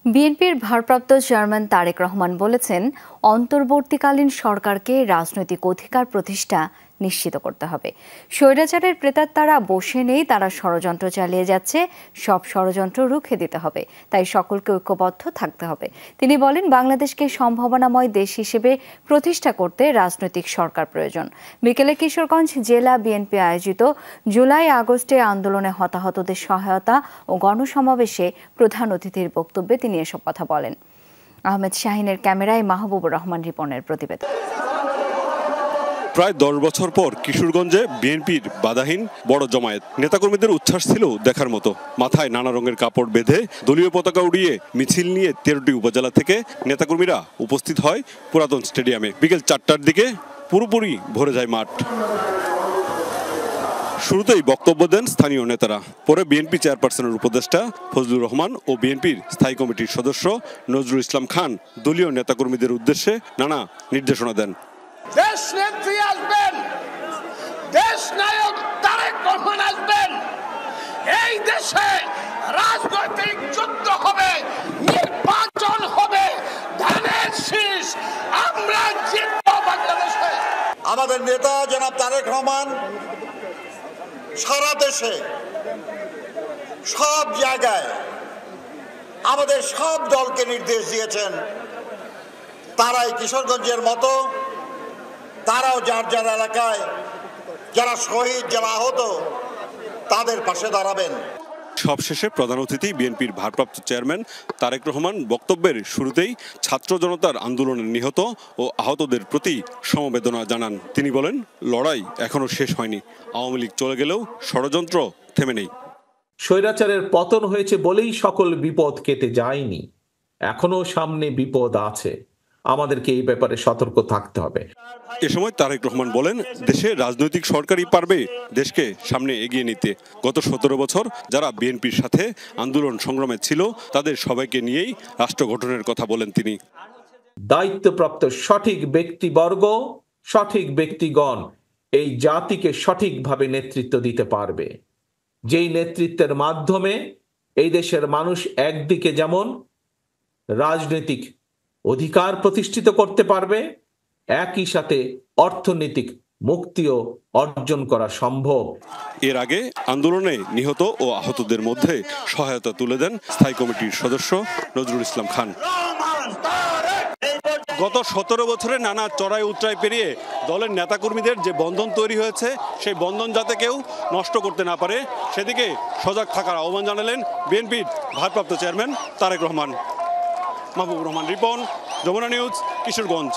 বিএনপির ভারপ্রাপ্ত চেয়ারম্যান তারেক রহমান বলেছেন, অন্তর্বর্তীকালীন সরকারকে রাজনৈতিক অধিকার প্রতিষ্ঠা নিশ্চিত করতে হবে। স্বৈরাচারের প্রেতাত্মারা বসে নেই, তারা ষড়যন্ত্র চালিয়ে যাচ্ছে। সব ষড়যন্ত্র রুখে দিতে হবে, তাই সকলকে ঐক্যবদ্ধ থাকতে হবে। তিনি বলেন, বাংলাদেশকে সম্ভাবনাময় দেশ হিসেবে প্রতিষ্ঠা করতে রাজনৈতিক সরকার প্রয়োজন। বিকেলে কিশোরগঞ্জ জেলা বিএনপি আয়োজিত জুলাই আগস্টে আন্দোলনে হতাহতদের সহায়তা ও গণসমাবেশে প্রধান অতিথির বক্তব্যে তিনি এসব কথা বলেন। আহমেদ শাহিনের ক্যামেরায় মাহবুবুর রহমান রিপনের প্রতিবেদন। প্রায় 10 বছর পর কিশোরগঞ্জে বিএনপির বাধাহীন বড় জমায়েত। নেতাকর্মীদের উচ্ছ্বাস ছিল দেখার মতো। মাথায় নানা রঙের কাপড় বেঁধে দলীয় পতাকা উড়িয়ে মিছিল নিয়ে 13টি উপজেলা থেকে নেতাকর্মীরা উপস্থিত হয় পুরাতন স্টেডিয়ামে। বিকেল 4টার দিকে পুরোপুরি ভরে যায় মাঠ। শুরুতেই বক্তব্য দেন স্থানীয় নেতারা। পরে বিএনপি চেয়ারপারসনের উপদেষ্টা ফজলুর রহমান ও বিএনপির স্থায়ী কমিটির সদস্য নজরুল ইসলাম খান দলীয় নেতাকর্মীদের উদ্দেশ্যে নানা নির্দেশনা দেন। দেশ নেত্রী আসবেন, দেশ নায়ক তারেক রহমান আসবেন। এই দেশে রাজনৈতিক যুদ্ধ হবে, নির্বাচন হবে, ধানের শীষ আমরা জিতব বাংলাদেশে। আমাদের নেতা জনাব তারেক রহমান সারা দেশে সব জায়গায় আমাদের সব দলকে নির্দেশ দিয়েছেন, তারাই কিশোরগঞ্জের মতো তারাও যার যার এলাকায় যারা শহীদ, যারা আহত, তাদের পাশে দাঁড়াবেন। সবশেষে প্রধান অতিথি বিএনপির ভারপ্রাপ্ত চেয়ারম্যান তারেক রহমান বক্তব্যের শুরুতেই ছাত্র জনতার আন্দোলনে নিহত ও আহতদের প্রতি সমবেদনা জানান। তিনি বলেন, লড়াই এখনো শেষ হয়নি। আওয়ামী লীগ চলে গেলেও ষড়যন্ত্র থেমে নেই। স্বৈরাচারের পতন হয়েছে বলেই সকল বিপদ কেটে যায়নি, এখনো সামনে বিপদ আছে। আমাদেরকে এই ব্যাপারে সতর্ক থাকতে হবে। এ সময় তারেক রহমান বলেন, দেশে রাজনৈতিক সরকারই পারবে দেশকে সামনে এগিয়ে নিতে। গত 17 বছর যারা বিএনপির সাথে আন্দোলন সংগ্রামে ছিল, তাদের সবাইকে নিয়েই রাষ্ট্র গঠনের কথা বলেন তিনি। দায়িত্বপ্রাপ্ত সঠিক ব্যক্তিবর্গ, সঠিক ব্যক্তিগণ এই জাতিকে সঠিকভাবে নেতৃত্ব দিতে পারবে, যেই নেতৃত্বের মাধ্যমে এই দেশের মানুষ একদিকে যেমন রাজনৈতিক অধিকার প্রতিষ্ঠিত করতে পারবে, একই সাথে অর্থনৈতিক মুক্তিও অর্জন করা সম্ভব। এর আগে আন্দোলনে নিহত ও আহতদের মধ্যে সহায়তা তুলে দেন স্থায়ী কমিটির সদস্য নজরুল ইসলাম খান। গত 17 বছরে নানা চড়াই উতরাই পেরিয়ে দলের নেতাকর্মীদের যে বন্ধন তৈরি হয়েছে, সেই বন্ধন যাতে কেউ নষ্ট করতে না পারে, সেদিকে সজাগ থাকার আহ্বান জানালেন বিএনপির ভারপ্রাপ্ত চেয়ারম্যান তারেক রহমান। মাহবুবুর রহমান রিপন, যমুনা নিউজ, কিশোরগঞ্জ।